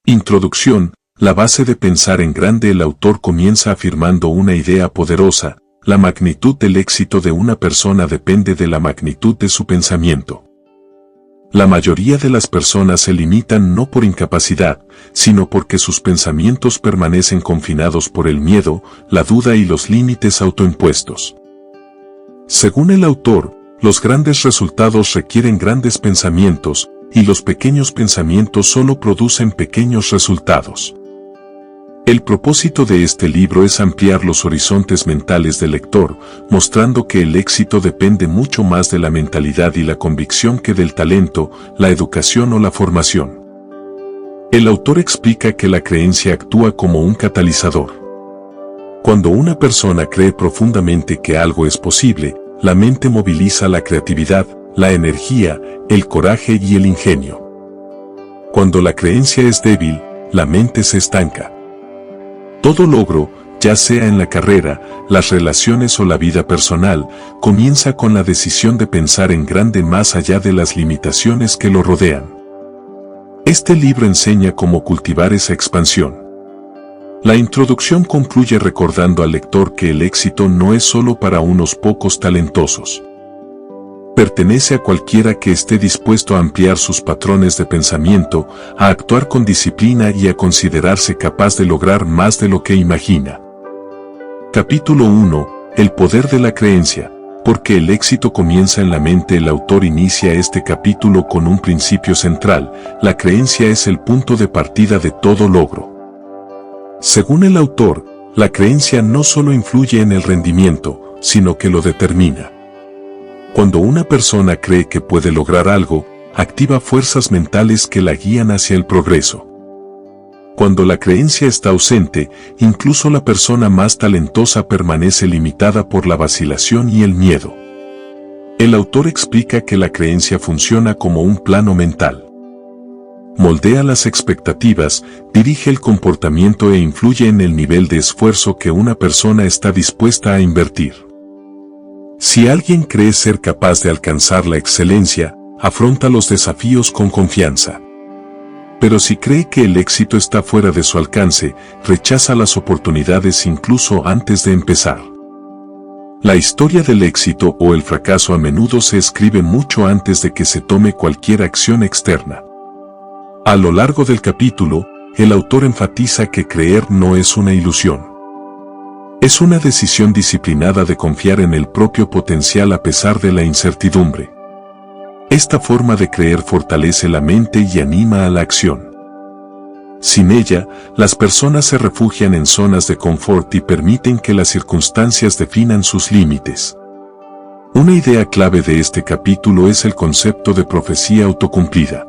Introducción. La base de pensar en grande. El autor comienza afirmando una idea poderosa: la magnitud del éxito de una persona depende de la magnitud de su pensamiento. La mayoría de las personas se limitan no por incapacidad, sino porque sus pensamientos permanecen confinados por el miedo, la duda y los límites autoimpuestos. Según el autor, los grandes resultados requieren grandes pensamientos, y los pequeños pensamientos solo producen pequeños resultados. El propósito de este libro es ampliar los horizontes mentales del lector, mostrando que el éxito depende mucho más de la mentalidad y la convicción que del talento, la educación o la formación. El autor explica que la creencia actúa como un catalizador. Cuando una persona cree profundamente que algo es posible, la mente moviliza la creatividad, la energía, el coraje y el ingenio. Cuando la creencia es débil, la mente se estanca. Todo logro, ya sea en la carrera, las relaciones o la vida personal, comienza con la decisión de pensar en grande más allá de las limitaciones que lo rodean. Este libro enseña cómo cultivar esa expansión. La introducción concluye recordando al lector que el éxito no es solo para unos pocos talentosos. Pertenece a cualquiera que esté dispuesto a ampliar sus patrones de pensamiento, a actuar con disciplina y a considerarse capaz de lograr más de lo que imagina. Capítulo 1. El poder de la creencia. Porque el éxito comienza en la mente. El autor inicia este capítulo con un principio central: la creencia es el punto de partida de todo logro. Según el autor, la creencia no solo influye en el rendimiento, sino que lo determina. Cuando una persona cree que puede lograr algo, activa fuerzas mentales que la guían hacia el progreso. Cuando la creencia está ausente, incluso la persona más talentosa permanece limitada por la vacilación y el miedo. El autor explica que la creencia funciona como un plano mental. Moldea las expectativas, dirige el comportamiento e influye en el nivel de esfuerzo que una persona está dispuesta a invertir. Si alguien cree ser capaz de alcanzar la excelencia, afronta los desafíos con confianza. Pero si cree que el éxito está fuera de su alcance, rechaza las oportunidades incluso antes de empezar. La historia del éxito o el fracaso a menudo se escribe mucho antes de que se tome cualquier acción externa. A lo largo del capítulo, el autor enfatiza que creer no es una ilusión. Es una decisión disciplinada de confiar en el propio potencial a pesar de la incertidumbre. Esta forma de creer fortalece la mente y anima a la acción. Sin ella, las personas se refugian en zonas de confort y permiten que las circunstancias definan sus límites. Una idea clave de este capítulo es el concepto de profecía autocumplida.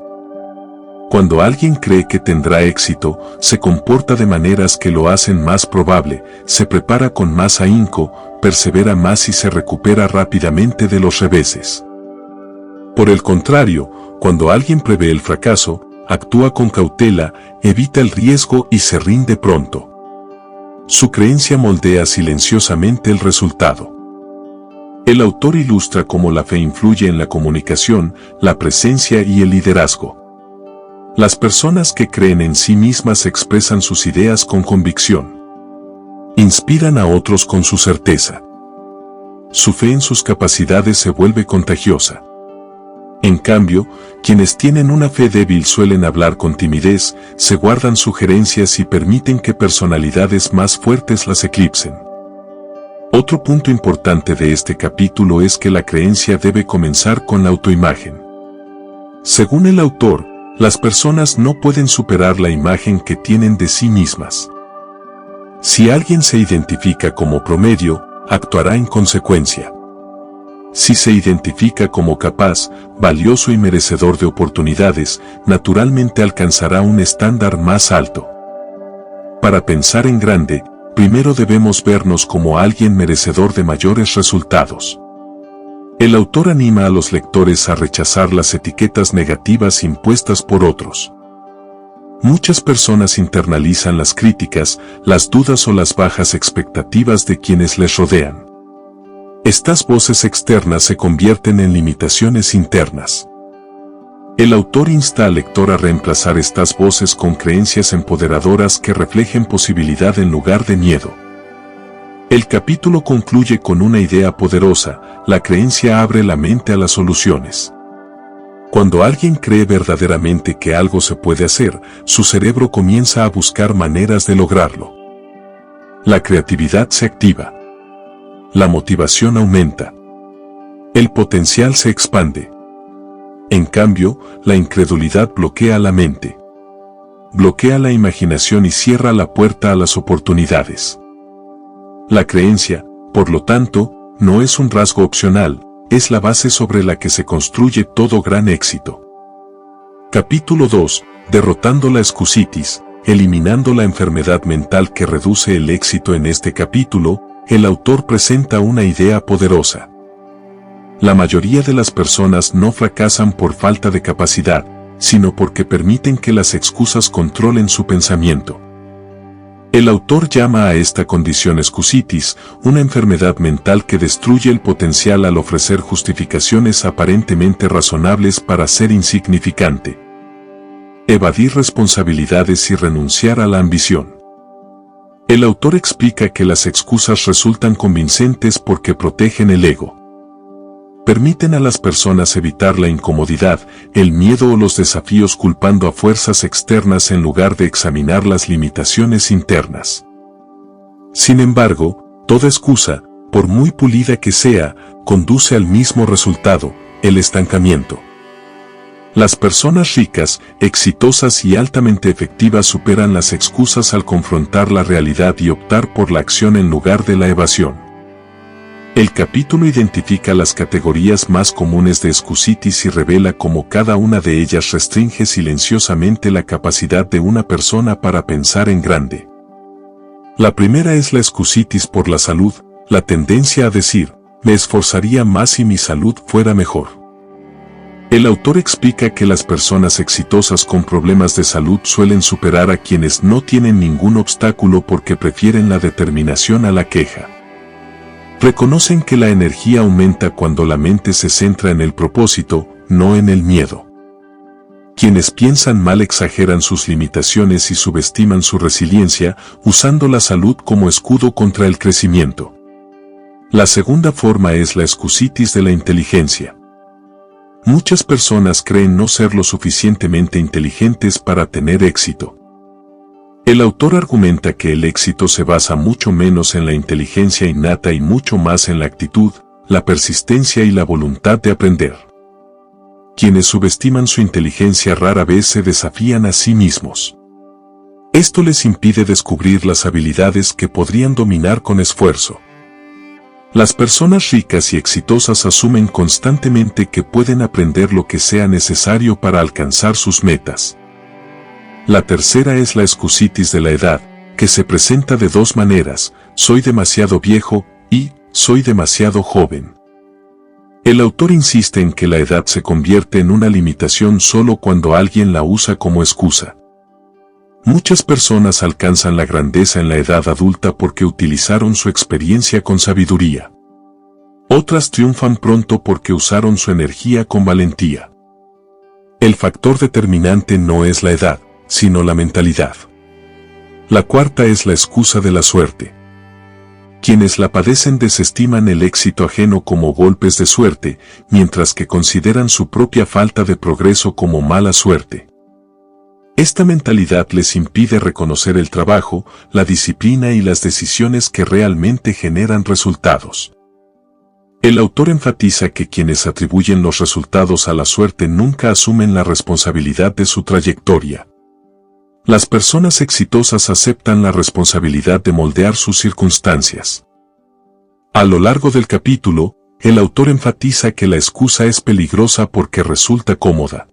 Cuando alguien cree que tendrá éxito, se comporta de maneras que lo hacen más probable, se prepara con más ahínco, persevera más y se recupera rápidamente de los reveses. Por el contrario, cuando alguien prevé el fracaso, actúa con cautela, evita el riesgo y se rinde pronto. Su creencia moldea silenciosamente el resultado. El autor ilustra cómo la fe influye en la comunicación, la presencia y el liderazgo. Las personas que creen en sí mismas expresan sus ideas con convicción. Inspiran a otros con su certeza. Su fe en sus capacidades se vuelve contagiosa. En cambio, quienes tienen una fe débil suelen hablar con timidez, se guardan sugerencias y permiten que personalidades más fuertes las eclipsen. Otro punto importante de este capítulo es que la creencia debe comenzar con la autoimagen. Según el autor, las personas no pueden superar la imagen que tienen de sí mismas. Si alguien se identifica como promedio, actuará en consecuencia. Si se identifica como capaz, valioso y merecedor de oportunidades, naturalmente alcanzará un estándar más alto. Para pensar en grande, primero debemos vernos como alguien merecedor de mayores resultados. El autor anima a los lectores a rechazar las etiquetas negativas impuestas por otros. Muchas personas internalizan las críticas, las dudas o las bajas expectativas de quienes les rodean. Estas voces externas se convierten en limitaciones internas. El autor insta al lector a reemplazar estas voces con creencias empoderadoras que reflejen posibilidad en lugar de miedo. El capítulo concluye con una idea poderosa: la creencia abre la mente a las soluciones. Cuando alguien cree verdaderamente que algo se puede hacer, su cerebro comienza a buscar maneras de lograrlo. La creatividad se activa. La motivación aumenta. El potencial se expande. En cambio, la incredulidad bloquea la mente. Bloquea la imaginación y cierra la puerta a las oportunidades. La creencia, por lo tanto, no es un rasgo opcional, es la base sobre la que se construye todo gran éxito. Capítulo 2. Derrotando la excusitis, eliminando la enfermedad mental que reduce el éxito. En este capítulo, el autor presenta una idea poderosa. La mayoría de las personas no fracasan por falta de capacidad, sino porque permiten que las excusas controlen su pensamiento. El autor llama a esta condición excusitis, una enfermedad mental que destruye el potencial al ofrecer justificaciones aparentemente razonables para ser insignificante. Evadir responsabilidades y renunciar a la ambición. El autor explica que las excusas resultan convincentes porque protegen el ego. Permiten a las personas evitar la incomodidad, el miedo o los desafíos culpando a fuerzas externas en lugar de examinar las limitaciones internas. Sin embargo, toda excusa, por muy pulida que sea, conduce al mismo resultado: el estancamiento. Las personas ricas, exitosas y altamente efectivas superan las excusas al confrontar la realidad y optar por la acción en lugar de la evasión. El capítulo identifica las categorías más comunes de excusitis y revela cómo cada una de ellas restringe silenciosamente la capacidad de una persona para pensar en grande. La primera es la excusitis por la salud, la tendencia a decir: me esforzaría más si mi salud fuera mejor. El autor explica que las personas exitosas con problemas de salud suelen superar a quienes no tienen ningún obstáculo porque prefieren la determinación a la queja. Reconocen que la energía aumenta cuando la mente se centra en el propósito, no en el miedo. Quienes piensan mal exageran sus limitaciones y subestiman su resiliencia, usando la salud como escudo contra el crecimiento. La segunda forma es la excusitis de la inteligencia. Muchas personas creen no ser lo suficientemente inteligentes para tener éxito. El autor argumenta que el éxito se basa mucho menos en la inteligencia innata y mucho más en la actitud, la persistencia y la voluntad de aprender. Quienes subestiman su inteligencia rara vez se desafían a sí mismos. Esto les impide descubrir las habilidades que podrían dominar con esfuerzo. Las personas ricas y exitosas asumen constantemente que pueden aprender lo que sea necesario para alcanzar sus metas. La tercera es la excusitis de la edad, que se presenta de dos maneras: soy demasiado viejo y soy demasiado joven. El autor insiste en que la edad se convierte en una limitación solo cuando alguien la usa como excusa. Muchas personas alcanzan la grandeza en la edad adulta porque utilizaron su experiencia con sabiduría. Otras triunfan pronto porque usaron su energía con valentía. El factor determinante no es la edad, sino la mentalidad. La cuarta es la excusa de la suerte. Quienes la padecen desestiman el éxito ajeno como golpes de suerte, mientras que consideran su propia falta de progreso como mala suerte. Esta mentalidad les impide reconocer el trabajo, la disciplina y las decisiones que realmente generan resultados. El autor enfatiza que quienes atribuyen los resultados a la suerte nunca asumen la responsabilidad de su trayectoria. Las personas exitosas aceptan la responsabilidad de moldear sus circunstancias. A lo largo del capítulo, el autor enfatiza que la excusa es peligrosa porque resulta cómoda.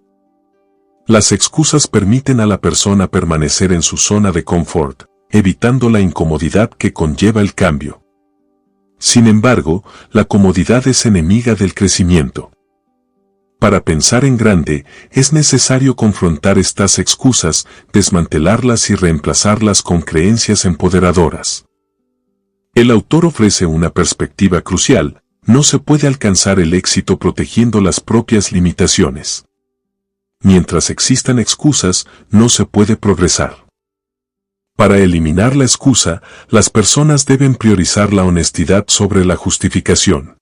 Las excusas permiten a la persona permanecer en su zona de confort, evitando la incomodidad que conlleva el cambio. Sin embargo, la comodidad es enemiga del crecimiento. Para pensar en grande, es necesario confrontar estas excusas, desmantelarlas y reemplazarlas con creencias empoderadoras. El autor ofrece una perspectiva crucial: no se puede alcanzar el éxito protegiendo las propias limitaciones. mientras existan excusas, no se puede progresar. Para eliminar la excusa, las personas deben priorizar la honestidad sobre la justificación.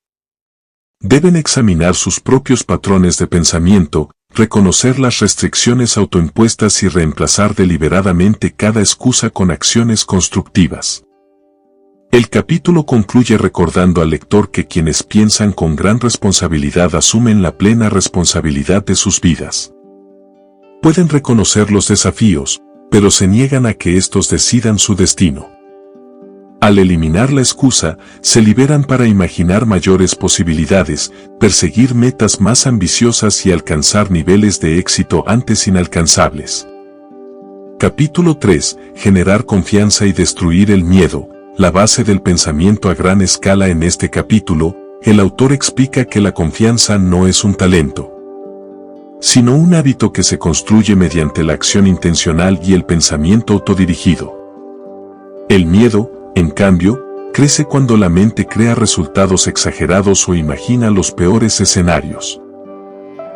Deben examinar sus propios patrones de pensamiento, reconocer las restricciones autoimpuestas y reemplazar deliberadamente cada excusa con acciones constructivas. El capítulo concluye recordando al lector que quienes piensan con gran responsabilidad asumen la plena responsabilidad de sus vidas. Pueden reconocer los desafíos, pero se niegan a que estos decidan su destino. Al eliminar la excusa, se liberan para imaginar mayores posibilidades, perseguir metas más ambiciosas y alcanzar niveles de éxito antes inalcanzables. Capítulo 3. Generar confianza y destruir el miedo. La base del pensamiento a gran escala. En este capítulo, el autor explica que la confianza no es un talento, sino un hábito que se construye mediante la acción intencional y el pensamiento autodirigido. El miedo, en cambio, crece cuando la mente crea resultados exagerados o imagina los peores escenarios.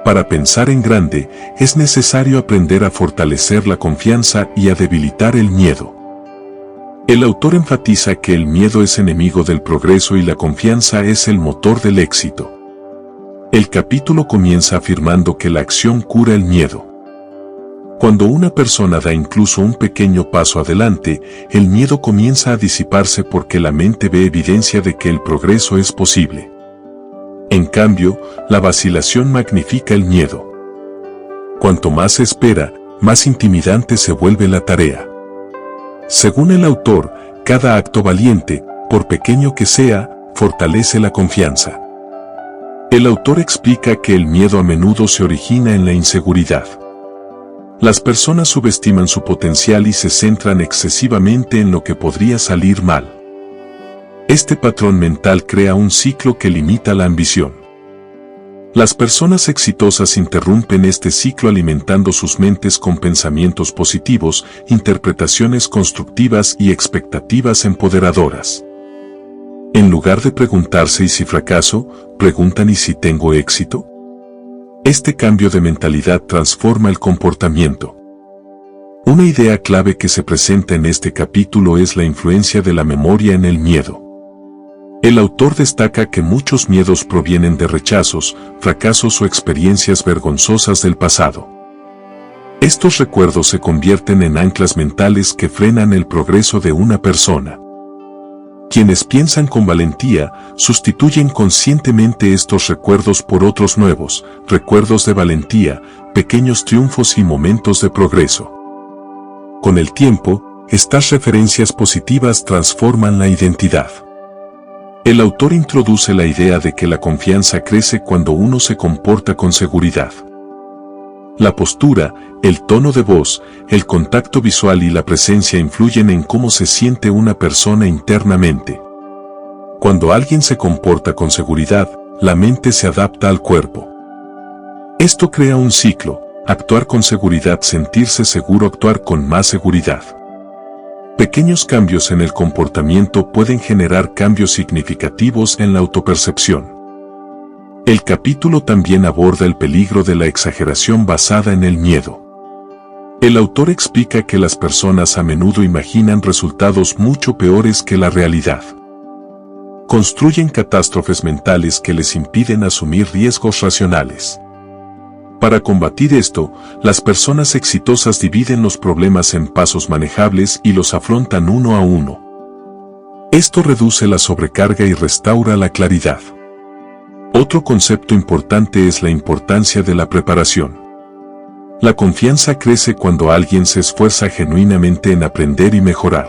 Para pensar en grande, es necesario aprender a fortalecer la confianza y a debilitar el miedo. El autor enfatiza que el miedo es enemigo del progreso y la confianza es el motor del éxito. El capítulo comienza afirmando que la acción cura el miedo. Cuando una persona da incluso un pequeño paso adelante, el miedo comienza a disiparse porque la mente ve evidencia de que el progreso es posible. En cambio, la vacilación magnifica el miedo. Cuanto más se espera, más intimidante se vuelve la tarea. Según el autor, cada acto valiente, por pequeño que sea, fortalece la confianza. El autor explica que el miedo a menudo se origina en la inseguridad. Las personas subestiman su potencial y se centran excesivamente en lo que podría salir mal. Este patrón mental crea un ciclo que limita la ambición. Las personas exitosas interrumpen este ciclo alimentando sus mentes con pensamientos positivos, interpretaciones constructivas y expectativas empoderadoras. En lugar de preguntarse ¿y si fracaso?, preguntan ¿y si tengo éxito? Este cambio de mentalidad transforma el comportamiento. Una idea clave que se presenta en este capítulo es la influencia de la memoria en el miedo. El autor destaca que muchos miedos provienen de rechazos, fracasos o experiencias vergonzosas del pasado. Estos recuerdos se convierten en anclas mentales que frenan el progreso de una persona. Quienes piensan con valentía, sustituyen conscientemente estos recuerdos por otros nuevos, recuerdos de valentía, pequeños triunfos y momentos de progreso. Con el tiempo, estas referencias positivas transforman la identidad. El autor introduce la idea de que la confianza crece cuando uno se comporta con seguridad. La postura, el tono de voz, el contacto visual y la presencia influyen en cómo se siente una persona internamente. Cuando alguien se comporta con seguridad, la mente se adapta al cuerpo. Esto crea un ciclo: actuar con seguridad, sentirse seguro, actuar con más seguridad. Pequeños cambios en el comportamiento pueden generar cambios significativos en la autopercepción. El capítulo también aborda el peligro de la exageración basada en el miedo. El autor explica que las personas a menudo imaginan resultados mucho peores que la realidad. Construyen catástrofes mentales que les impiden asumir riesgos racionales. Para combatir esto, las personas exitosas dividen los problemas en pasos manejables y los afrontan uno a uno. Esto reduce la sobrecarga y restaura la claridad. Otro concepto importante es la importancia de la preparación. La confianza crece cuando alguien se esfuerza genuinamente en aprender y mejorar.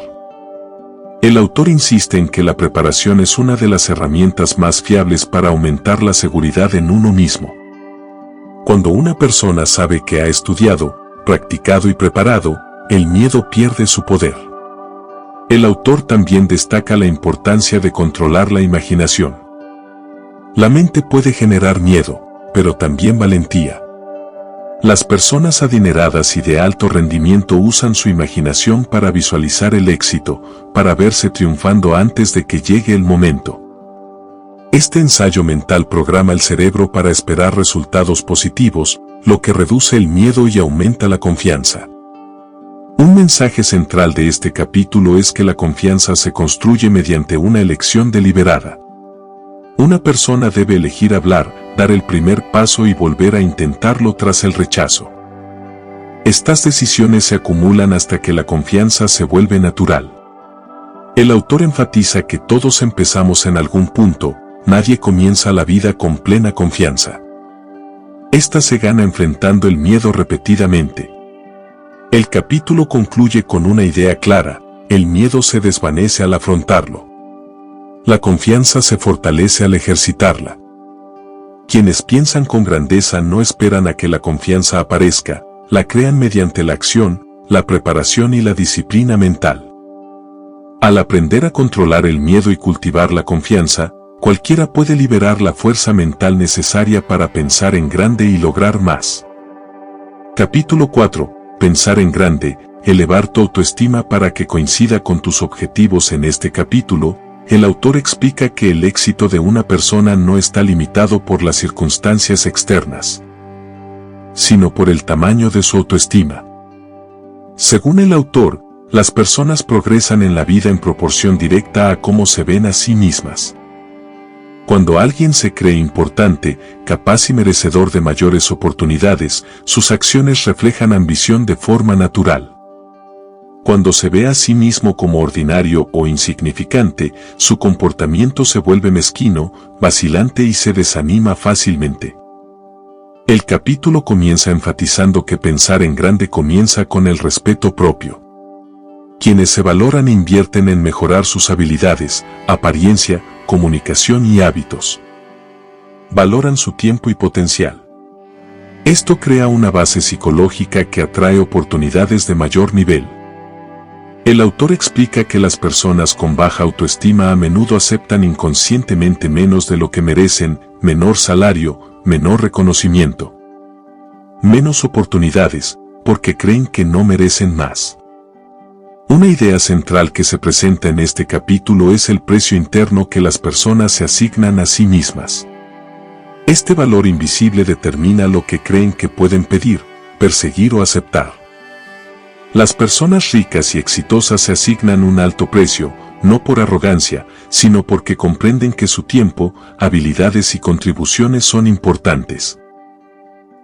El autor insiste en que la preparación es una de las herramientas más fiables para aumentar la seguridad en uno mismo. Cuando una persona sabe que ha estudiado, practicado y preparado, el miedo pierde su poder. El autor también destaca la importancia de controlar la imaginación. La mente puede generar miedo, pero también valentía. Las personas adineradas y de alto rendimiento usan su imaginación para visualizar el éxito, para verse triunfando antes de que llegue el momento. Este ensayo mental programa el cerebro para esperar resultados positivos, lo que reduce el miedo y aumenta la confianza. Un mensaje central de este capítulo es que la confianza se construye mediante una elección deliberada. Una persona debe elegir hablar, dar el primer paso y volver a intentarlo tras el rechazo. Estas decisiones se acumulan hasta que la confianza se vuelve natural. El autor enfatiza que todos empezamos en algún punto, nadie comienza la vida con plena confianza. Esta se gana enfrentando el miedo repetidamente. El capítulo concluye con una idea clara: el miedo se desvanece al afrontarlo. La confianza se fortalece al ejercitarla. Quienes piensan con grandeza no esperan a que la confianza aparezca, la crean mediante la acción, la preparación y la disciplina mental. Al aprender a controlar el miedo y cultivar la confianza, cualquiera puede liberar la fuerza mental necesaria para pensar en grande y lograr más. Capítulo 4. Pensar en grande, elevar tu autoestima para que coincida con tus objetivos. En este capítulo, el autor explica que el éxito de una persona no está limitado por las circunstancias externas, sino por el tamaño de su autoestima. Según el autor, las personas progresan en la vida en proporción directa a cómo se ven a sí mismas. Cuando alguien se cree importante, capaz y merecedor de mayores oportunidades, sus acciones reflejan ambición de forma natural. Cuando se ve a sí mismo como ordinario o insignificante, su comportamiento se vuelve mezquino, vacilante y se desanima fácilmente. El capítulo comienza enfatizando que pensar en grande comienza con el respeto propio. Quienes se valoran invierten en mejorar sus habilidades, apariencia, comunicación y hábitos. Valoran su tiempo y potencial. Esto crea una base psicológica que atrae oportunidades de mayor nivel. El autor explica que las personas con baja autoestima a menudo aceptan inconscientemente menos de lo que merecen, menor salario, menor reconocimiento, menos oportunidades, porque creen que no merecen más. Una idea central que se presenta en este capítulo es el precio interno que las personas se asignan a sí mismas. Este valor invisible determina lo que creen que pueden pedir, perseguir o aceptar. Las personas ricas y exitosas se asignan un alto precio, no por arrogancia, sino porque comprenden que su tiempo, habilidades y contribuciones son importantes.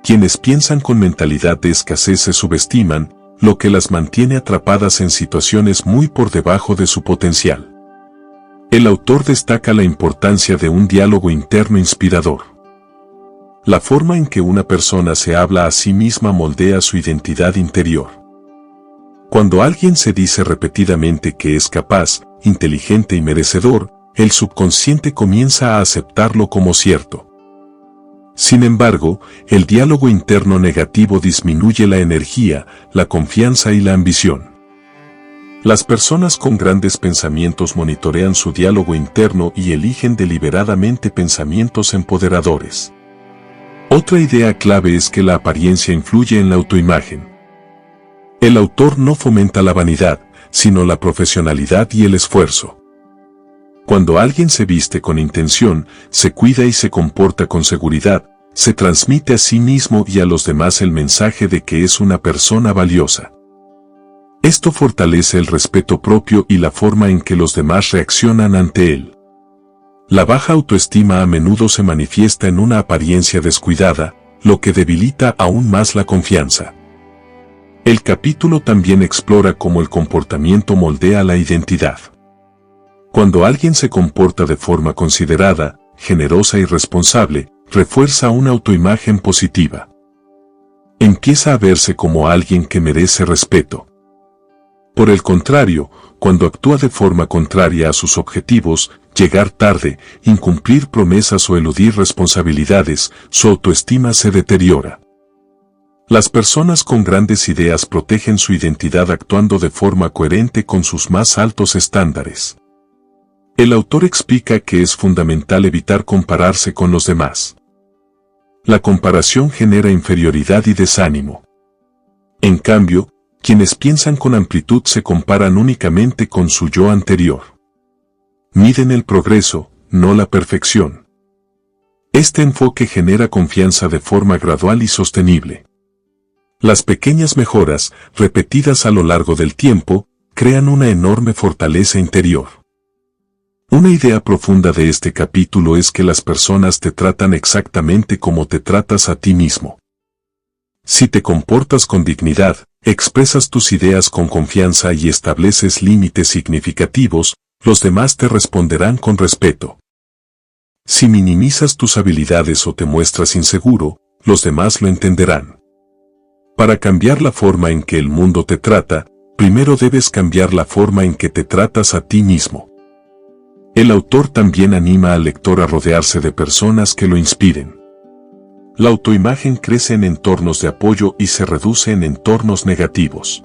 Quienes piensan con mentalidad de escasez se subestiman, lo que las mantiene atrapadas en situaciones muy por debajo de su potencial. El autor destaca la importancia de un diálogo interno inspirador. La forma en que una persona se habla a sí misma moldea su identidad interior. Cuando alguien se dice repetidamente que es capaz, inteligente y merecedor, el subconsciente comienza a aceptarlo como cierto. Sin embargo, el diálogo interno negativo disminuye la energía, la confianza y la ambición. Las personas con grandes pensamientos monitorean su diálogo interno y eligen deliberadamente pensamientos empoderadores. Otra idea clave es que la apariencia influye en la autoimagen. El autor no fomenta la vanidad, sino la profesionalidad y el esfuerzo. Cuando alguien se viste con intención, se cuida y se comporta con seguridad, se transmite a sí mismo y a los demás el mensaje de que es una persona valiosa. Esto fortalece el respeto propio y la forma en que los demás reaccionan ante él. La baja autoestima a menudo se manifiesta en una apariencia descuidada, lo que debilita aún más la confianza. El capítulo también explora cómo el comportamiento moldea la identidad. Cuando alguien se comporta de forma considerada, generosa y responsable, refuerza una autoimagen positiva. Empieza a verse como alguien que merece respeto. Por el contrario, cuando actúa de forma contraria a sus objetivos, llegar tarde, incumplir promesas o eludir responsabilidades, su autoestima se deteriora. Las personas con grandes ideas protegen su identidad actuando de forma coherente con sus más altos estándares. El autor explica que es fundamental evitar compararse con los demás. La comparación genera inferioridad y desánimo. En cambio, quienes piensan con amplitud se comparan únicamente con su yo anterior. Miden el progreso, no la perfección. Este enfoque genera confianza de forma gradual y sostenible. Las pequeñas mejoras, repetidas a lo largo del tiempo, crean una enorme fortaleza interior. Una idea profunda de este capítulo es que las personas te tratan exactamente como te tratas a ti mismo. Si te comportas con dignidad, expresas tus ideas con confianza y estableces límites significativos, los demás te responderán con respeto. Si minimizas tus habilidades o te muestras inseguro, los demás lo entenderán. Para cambiar la forma en que el mundo te trata, primero debes cambiar la forma en que te tratas a ti mismo. El autor también anima al lector a rodearse de personas que lo inspiren. La autoimagen crece en entornos de apoyo y se reduce en entornos negativos.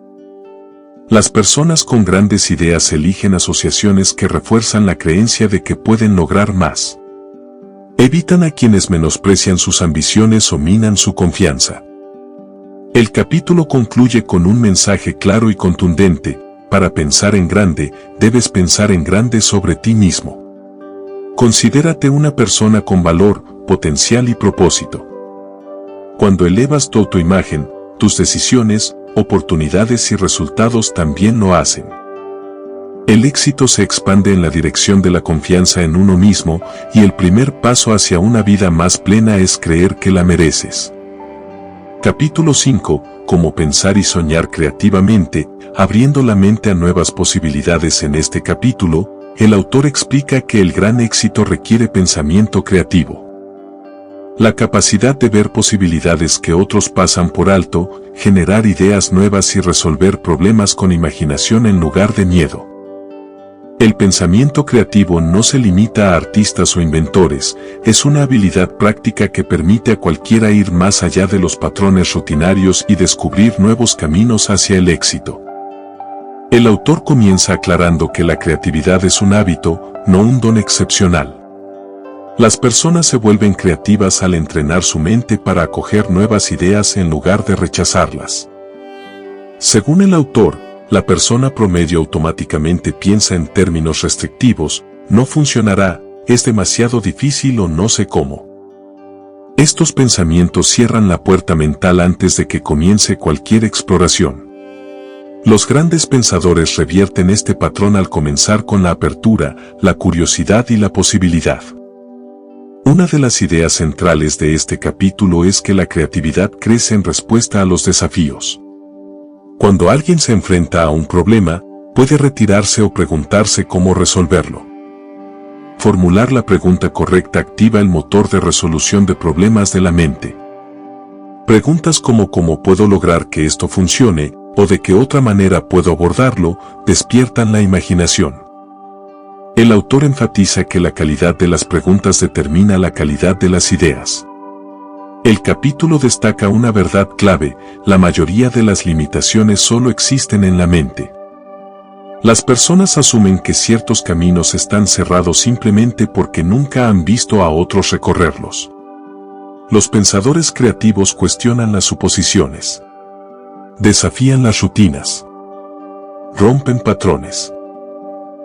Las personas con grandes ideas eligen asociaciones que refuerzan la creencia de que pueden lograr más. Evitan a quienes menosprecian sus ambiciones o minan su confianza. El capítulo concluye con un mensaje claro y contundente: para pensar en grande, debes pensar en grande sobre ti mismo. Considérate una persona con valor, potencial y propósito. Cuando elevas tu autoimagen, tus decisiones, oportunidades y resultados también lo hacen. El éxito se expande en la dirección de la confianza en uno mismo, y el primer paso hacia una vida más plena es creer que la mereces. Capítulo 5. Cómo pensar y soñar creativamente, abriendo la mente a nuevas posibilidades. En este capítulo, el autor explica que el gran éxito requiere pensamiento creativo. La capacidad de ver posibilidades que otros pasan por alto, generar ideas nuevas y resolver problemas con imaginación en lugar de miedo. El pensamiento creativo no se limita a artistas o inventores, es una habilidad práctica que permite a cualquiera ir más allá de los patrones rutinarios y descubrir nuevos caminos hacia el éxito. El autor comienza aclarando que la creatividad es un hábito, no un don excepcional. Las personas se vuelven creativas al entrenar su mente para acoger nuevas ideas en lugar de rechazarlas. Según el autor, la persona promedio automáticamente piensa en términos restrictivos: no funcionará, es demasiado difícil o no sé cómo. Estos pensamientos cierran la puerta mental antes de que comience cualquier exploración. Los grandes pensadores revierten este patrón al comenzar con la apertura, la curiosidad y la posibilidad. Una de las ideas centrales de este capítulo es que la creatividad crece en respuesta a los desafíos. Cuando alguien se enfrenta a un problema, puede retirarse o preguntarse cómo resolverlo. Formular la pregunta correcta activa el motor de resolución de problemas de la mente. Preguntas como ¿cómo puedo lograr que esto funcione?, o ¿de qué otra manera puedo abordarlo?, despiertan la imaginación. El autor enfatiza que la calidad de las preguntas determina la calidad de las ideas. El capítulo destaca una verdad clave: la mayoría de las limitaciones solo existen en la mente. Las personas asumen que ciertos caminos están cerrados simplemente porque nunca han visto a otros recorrerlos. Los pensadores creativos cuestionan las suposiciones. Desafían las rutinas. Rompen patrones.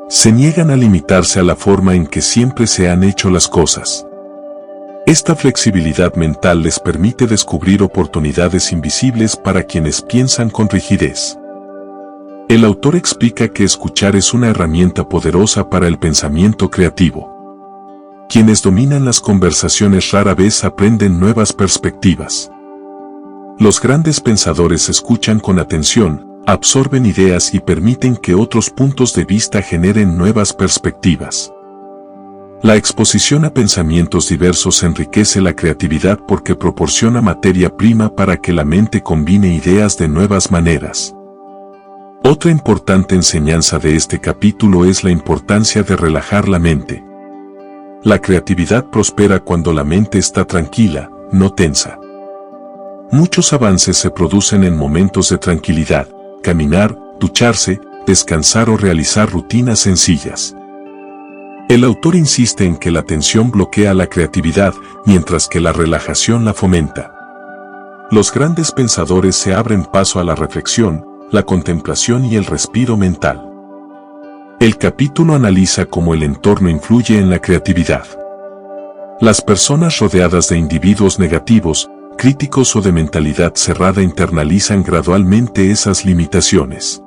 Se niegan a limitarse a la forma en que siempre se han hecho las cosas. Esta flexibilidad mental les permite descubrir oportunidades invisibles para quienes piensan con rigidez. El autor explica que escuchar es una herramienta poderosa para el pensamiento creativo. Quienes dominan las conversaciones rara vez aprenden nuevas perspectivas. Los grandes pensadores escuchan con atención, absorben ideas y permiten que otros puntos de vista generen nuevas perspectivas. La exposición a pensamientos diversos enriquece la creatividad porque proporciona materia prima para que la mente combine ideas de nuevas maneras. Otra importante enseñanza de este capítulo es la importancia de relajar la mente. La creatividad prospera cuando la mente está tranquila, no tensa. Muchos avances se producen en momentos de tranquilidad: caminar, ducharse, descansar o realizar rutinas sencillas. El autor insiste en que la tensión bloquea la creatividad, mientras que la relajación la fomenta. Los grandes pensadores se abren paso a la reflexión, la contemplación y el respiro mental. El capítulo analiza cómo el entorno influye en la creatividad. Las personas rodeadas de individuos negativos, críticos o de mentalidad cerrada internalizan gradualmente esas limitaciones.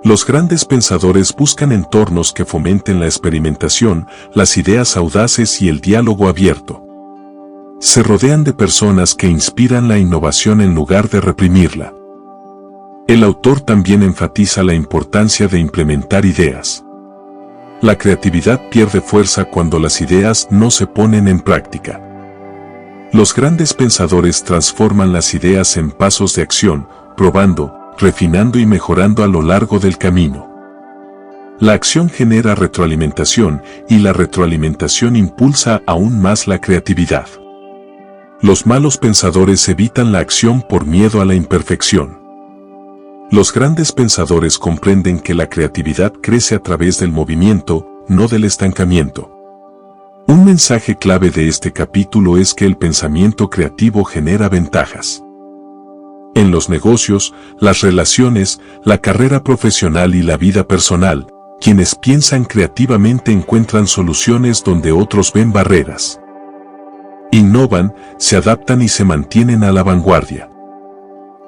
Los grandes pensadores buscan entornos que fomenten la experimentación, las ideas audaces y el diálogo abierto. Se rodean de personas que inspiran la innovación en lugar de reprimirla. El autor también enfatiza la importancia de implementar ideas. La creatividad pierde fuerza cuando las ideas no se ponen en práctica. Los grandes pensadores transforman las ideas en pasos de acción, probando, refinando y mejorando a lo largo del camino. La acción genera retroalimentación y la retroalimentación impulsa aún más la creatividad. Los malos pensadores evitan la acción por miedo a la imperfección. Los grandes pensadores comprenden que la creatividad crece a través del movimiento, no del estancamiento. Un mensaje clave de este capítulo es que el pensamiento creativo genera ventajas. En los negocios, las relaciones, la carrera profesional y la vida personal, quienes piensan creativamente encuentran soluciones donde otros ven barreras. Innovan, se adaptan y se mantienen a la vanguardia.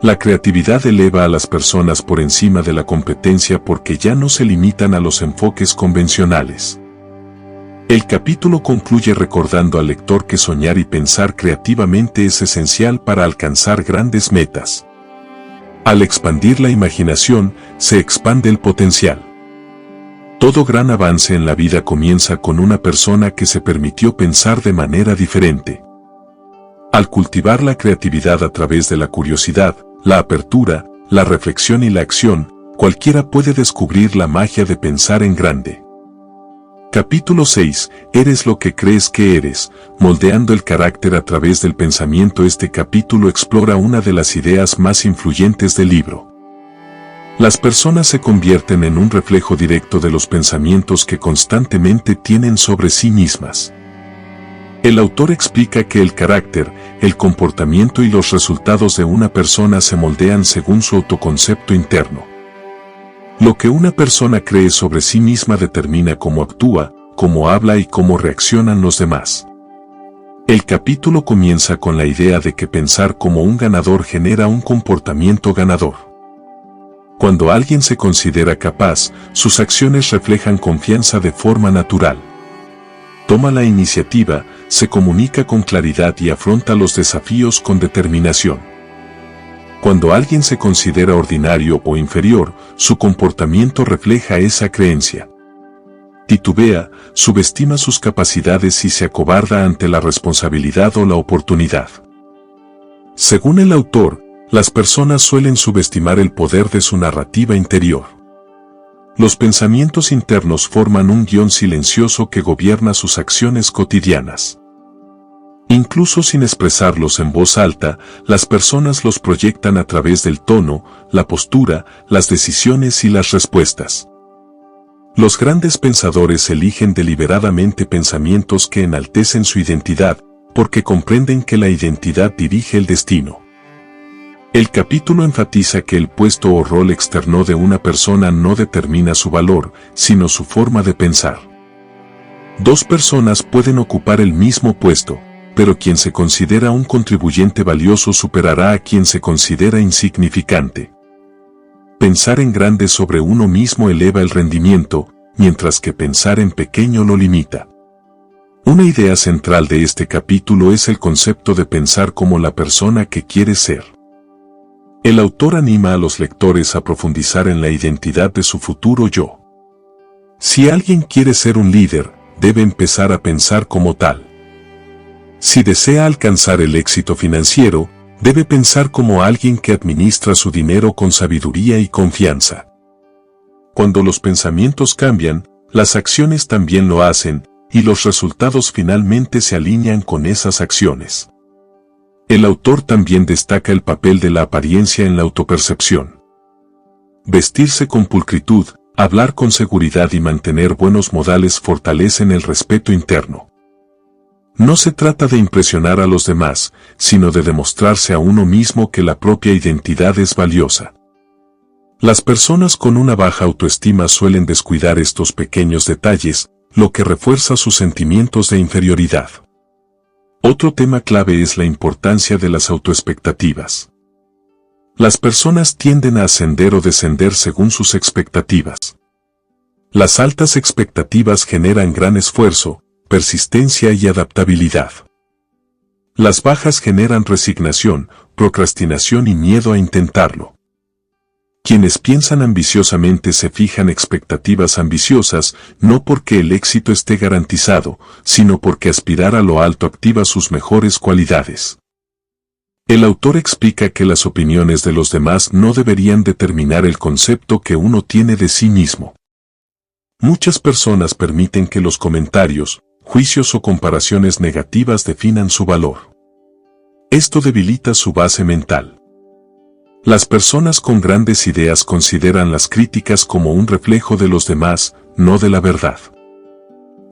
La creatividad eleva a las personas por encima de la competencia porque ya no se limitan a los enfoques convencionales. El capítulo concluye recordando al lector que soñar y pensar creativamente es esencial para alcanzar grandes metas. Al expandir la imaginación, se expande el potencial. Todo gran avance en la vida comienza con una persona que se permitió pensar de manera diferente. Al cultivar la creatividad a través de la curiosidad, la apertura, la reflexión y la acción, cualquiera puede descubrir la magia de pensar en grande. Capítulo 6. Eres lo que crees que eres, moldeando el carácter a través del pensamiento. Este capítulo explora una de las ideas más influyentes del libro. Las personas se convierten en un reflejo directo de los pensamientos que constantemente tienen sobre sí mismas. El autor explica que el carácter, el comportamiento y los resultados de una persona se moldean según su autoconcepto interno. Lo que una persona cree sobre sí misma determina cómo actúa, cómo habla y cómo reaccionan los demás. El capítulo comienza con la idea de que pensar como un ganador genera un comportamiento ganador. Cuando alguien se considera capaz, sus acciones reflejan confianza de forma natural. Toma la iniciativa, se comunica con claridad y afronta los desafíos con determinación. Cuando alguien se considera ordinario o inferior, su comportamiento refleja esa creencia. Titubea, subestima sus capacidades y se acobarda ante la responsabilidad o la oportunidad. Según el autor, las personas suelen subestimar el poder de su narrativa interior. Los pensamientos internos forman un guión silencioso que gobierna sus acciones cotidianas. Incluso sin expresarlos en voz alta, las personas los proyectan a través del tono, la postura, las decisiones y las respuestas. Los grandes pensadores eligen deliberadamente pensamientos que enaltecen su identidad, porque comprenden que la identidad dirige el destino. El capítulo enfatiza que el puesto o rol externo de una persona no determina su valor, sino su forma de pensar. Dos personas pueden ocupar el mismo puesto, pero quien se considera un contribuyente valioso superará a quien se considera insignificante. Pensar en grande sobre uno mismo eleva el rendimiento, mientras que pensar en pequeño lo limita. Una idea central de este capítulo es el concepto de pensar como la persona que quiere ser. El autor anima a los lectores a profundizar en la identidad de su futuro yo. Si alguien quiere ser un líder, debe empezar a pensar como tal. Si desea alcanzar el éxito financiero, debe pensar como alguien que administra su dinero con sabiduría y confianza. Cuando los pensamientos cambian, las acciones también lo hacen, y los resultados finalmente se alinean con esas acciones. El autor también destaca el papel de la apariencia en la autopercepción. Vestirse con pulcritud, hablar con seguridad y mantener buenos modales fortalecen el respeto interno. No se trata de impresionar a los demás, sino de demostrarse a uno mismo que la propia identidad es valiosa. Las personas con una baja autoestima suelen descuidar estos pequeños detalles, lo que refuerza sus sentimientos de inferioridad. Otro tema clave es la importancia de las autoexpectativas. Las personas tienden a ascender o descender según sus expectativas. Las altas expectativas generan gran esfuerzo, persistencia y adaptabilidad. Las bajas generan resignación, procrastinación y miedo a intentarlo. Quienes piensan ambiciosamente se fijan expectativas ambiciosas, no porque el éxito esté garantizado, sino porque aspirar a lo alto activa sus mejores cualidades. El autor explica que las opiniones de los demás no deberían determinar el concepto que uno tiene de sí mismo. Muchas personas permiten que los comentarios, juicios o comparaciones negativas definan su valor. Esto debilita su base mental. Las personas con grandes ideas consideran las críticas como un reflejo de los demás, no de la verdad.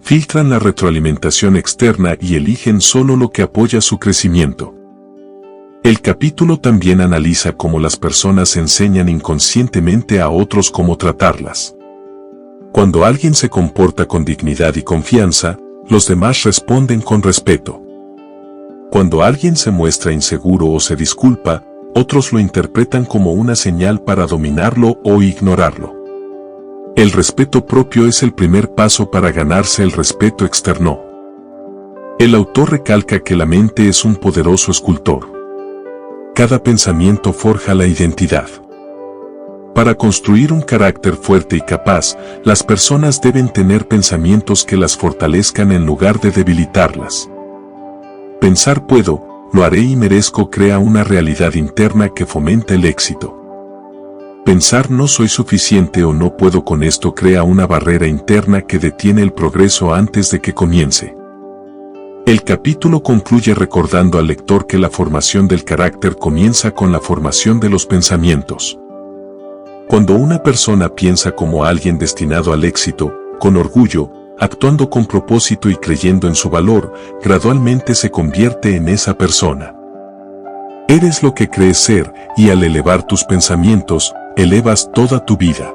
Filtran la retroalimentación externa y eligen solo lo que apoya su crecimiento. El capítulo también analiza cómo las personas enseñan inconscientemente a otros cómo tratarlas. Cuando alguien se comporta con dignidad y confianza, los demás responden con respeto. Cuando alguien se muestra inseguro o se disculpa, otros lo interpretan como una señal para dominarlo o ignorarlo. El respeto propio es el primer paso para ganarse el respeto externo. El autor recalca que la mente es un poderoso escultor. Cada pensamiento forja la identidad. Para construir un carácter fuerte y capaz, las personas deben tener pensamientos que las fortalezcan en lugar de debilitarlas. Pensar puedo, lo haré y merezco crea una realidad interna que fomenta el éxito. Pensar no soy suficiente o no puedo con esto crea una barrera interna que detiene el progreso antes de que comience. El capítulo concluye recordando al lector que la formación del carácter comienza con la formación de los pensamientos. Cuando una persona piensa como alguien destinado al éxito, con orgullo, actuando con propósito y creyendo en su valor, gradualmente se convierte en esa persona. Eres lo que crees ser, y al elevar tus pensamientos, elevas toda tu vida.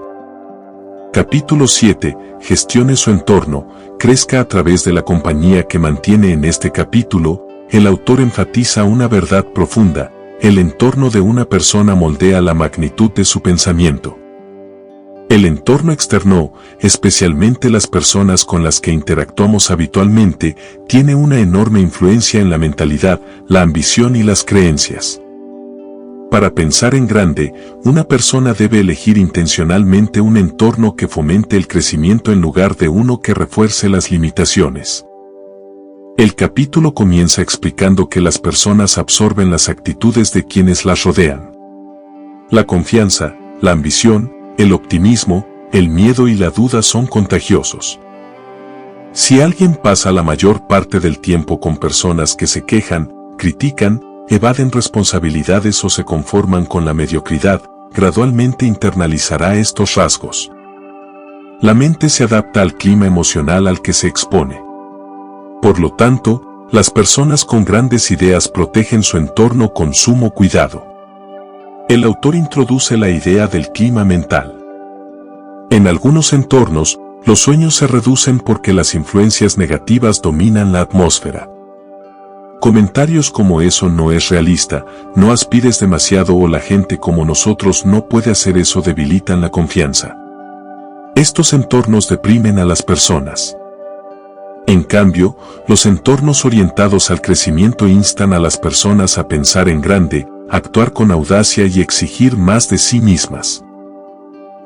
Capítulo 7. Gestione su entorno, crezca a través de la compañía que mantiene. En este capítulo, el autor enfatiza una verdad profunda: el entorno de una persona moldea la magnitud de su pensamiento. El entorno externo, especialmente las personas con las que interactuamos habitualmente, tiene una enorme influencia en la mentalidad, la ambición y las creencias. Para pensar en grande, una persona debe elegir intencionalmente un entorno que fomente el crecimiento en lugar de uno que refuerce las limitaciones. El capítulo comienza explicando que las personas absorben las actitudes de quienes las rodean. La confianza, la ambición, el optimismo, el miedo y la duda son contagiosos. Si alguien pasa la mayor parte del tiempo con personas que se quejan, critican, evaden responsabilidades o se conforman con la mediocridad, gradualmente internalizará estos rasgos. La mente se adapta al clima emocional al que se expone. Por lo tanto, las personas con grandes ideas protegen su entorno con sumo cuidado. El autor introduce la idea del clima mental. En algunos entornos, los sueños se reducen porque las influencias negativas dominan la atmósfera. Comentarios como eso no es realista, no aspires demasiado o la gente como nosotros no puede hacer eso debilitan la confianza. Estos entornos deprimen a las personas. En cambio, los entornos orientados al crecimiento instan a las personas a pensar en grande, actuar con audacia y exigir más de sí mismas.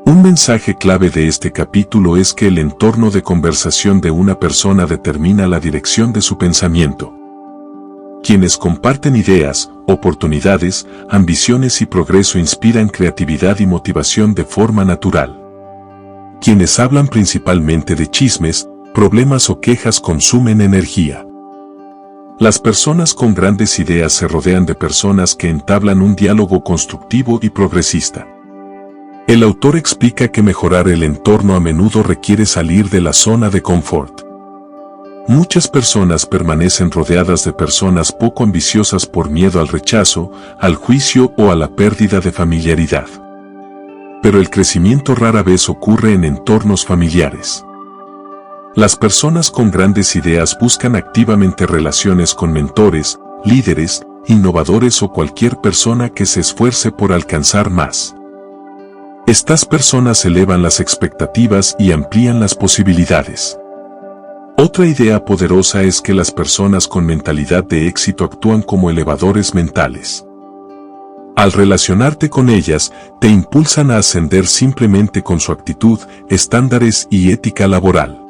Un mensaje clave de este capítulo es que el entorno de conversación de una persona determina la dirección de su pensamiento. Quienes comparten ideas, oportunidades, ambiciones y progreso inspiran creatividad y motivación de forma natural. Quienes hablan principalmente de chismes, problemas o quejas consumen energía. Las personas con grandes ideas se rodean de personas que entablan un diálogo constructivo y progresista. El autor explica que mejorar el entorno a menudo requiere salir de la zona de confort. Muchas personas permanecen rodeadas de personas poco ambiciosas por miedo al rechazo, al juicio o a la pérdida de familiaridad. Pero el crecimiento rara vez ocurre en entornos familiares. Las personas con grandes ideas buscan activamente relaciones con mentores, líderes, innovadores o cualquier persona que se esfuerce por alcanzar más. Estas personas elevan las expectativas y amplían las posibilidades. Otra idea poderosa es que las personas con mentalidad de éxito actúan como elevadores mentales. Al relacionarte con ellas, te impulsan a ascender simplemente con su actitud, estándares y ética laboral.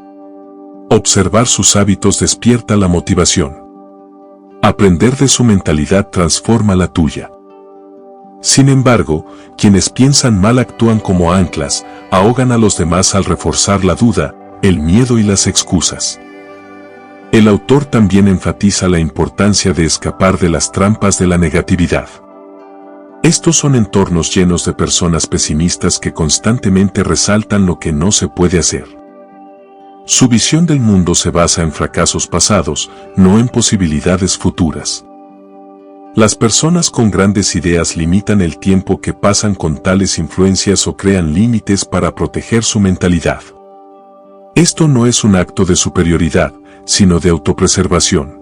Observar sus hábitos despierta la motivación. Aprender de su mentalidad transforma la tuya. Sin embargo, quienes piensan mal actúan como anclas, ahogan a los demás al reforzar la duda, el miedo y las excusas. El autor también enfatiza la importancia de escapar de las trampas de la negatividad. Estos son entornos llenos de personas pesimistas que constantemente resaltan lo que no se puede hacer. Su visión del mundo se basa en fracasos pasados, no en posibilidades futuras. Las personas con grandes ideas limitan el tiempo que pasan con tales influencias o crean límites para proteger su mentalidad. Esto no es un acto de superioridad, sino de autopreservación.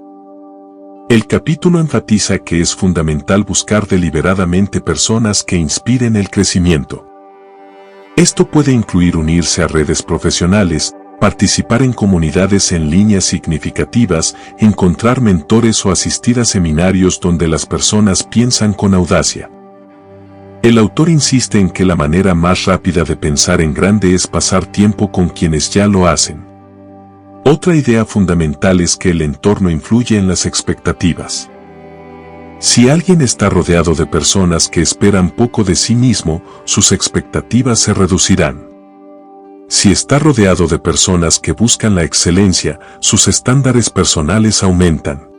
El capítulo enfatiza que es fundamental buscar deliberadamente personas que inspiren el crecimiento. Esto puede incluir unirse a redes profesionales, participar en comunidades en línea significativas, encontrar mentores o asistir a seminarios donde las personas piensan con audacia. El autor insiste en que la manera más rápida de pensar en grande es pasar tiempo con quienes ya lo hacen. Otra idea fundamental es que el entorno influye en las expectativas. Si alguien está rodeado de personas que esperan poco de sí mismo, sus expectativas se reducirán. Si está rodeado de personas que buscan la excelencia, sus estándares personales aumentan.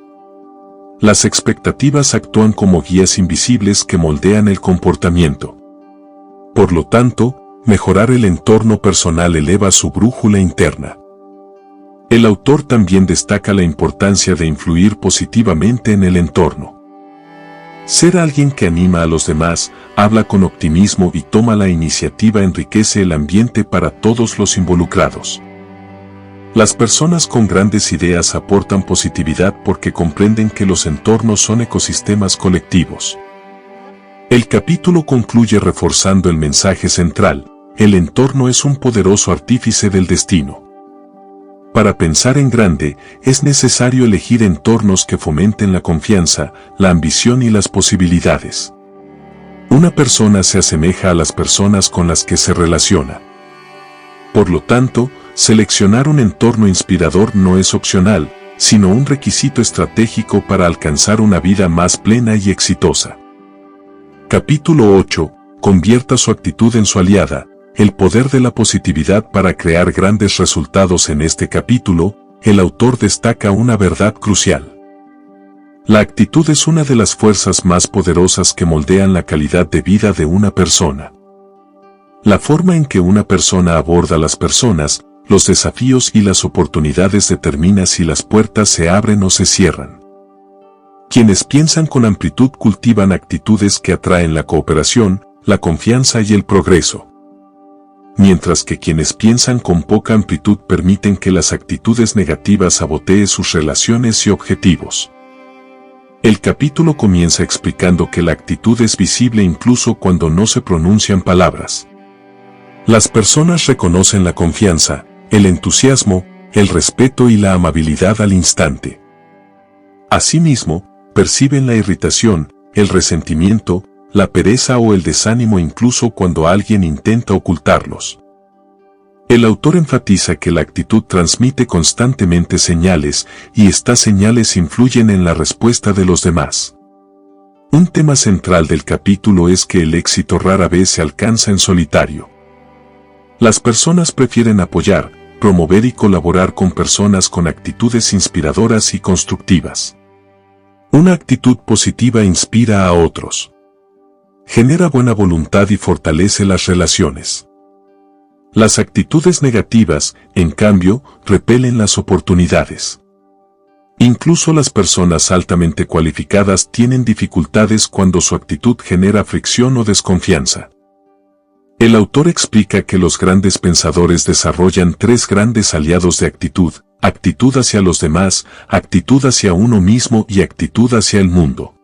Las expectativas actúan como guías invisibles que moldean el comportamiento. Por lo tanto, mejorar el entorno personal eleva su brújula interna. El autor también destaca la importancia de influir positivamente en el entorno. Ser alguien que anima a los demás, habla con optimismo y toma la iniciativa enriquece el ambiente para todos los involucrados. Las personas con grandes ideas aportan positividad porque comprenden que los entornos son ecosistemas colectivos. El capítulo concluye reforzando el mensaje central: el entorno es un poderoso artífice del destino. Para pensar en grande, es necesario elegir entornos que fomenten la confianza, la ambición y las posibilidades. Una persona se asemeja a las personas con las que se relaciona. Por lo tanto, seleccionar un entorno inspirador no es opcional, sino un requisito estratégico para alcanzar una vida más plena y exitosa. Capítulo 8. Convierta su actitud en su aliada. El poder de la positividad para crear grandes resultados. En este capítulo, el autor destaca una verdad crucial. La actitud es una de las fuerzas más poderosas que moldean la calidad de vida de una persona. La forma en que una persona aborda las personas, los desafíos y las oportunidades determina si las puertas se abren o se cierran. Quienes piensan con amplitud cultivan actitudes que atraen la cooperación, la confianza y el progreso. Mientras que quienes piensan con poca amplitud permiten que las actitudes negativas saboteen sus relaciones y objetivos. El capítulo comienza explicando que la actitud es visible incluso cuando no se pronuncian palabras. Las personas reconocen la confianza, el entusiasmo, el respeto y la amabilidad al instante. Asimismo, perciben la irritación, el resentimiento, la pereza o el desánimo incluso cuando alguien intenta ocultarlos. El autor enfatiza que la actitud transmite constantemente señales, y estas señales influyen en la respuesta de los demás. Un tema central del capítulo es que el éxito rara vez se alcanza en solitario. Las personas prefieren apoyar, promover y colaborar con personas con actitudes inspiradoras y constructivas. Una actitud positiva inspira a otros. Genera buena voluntad y fortalece las relaciones. Las actitudes negativas, en cambio, repelen las oportunidades. Incluso las personas altamente cualificadas tienen dificultades cuando su actitud genera fricción o desconfianza. El autor explica que los grandes pensadores desarrollan tres grandes aliados de actitud: actitud hacia los demás, actitud hacia uno mismo y actitud hacia el mundo.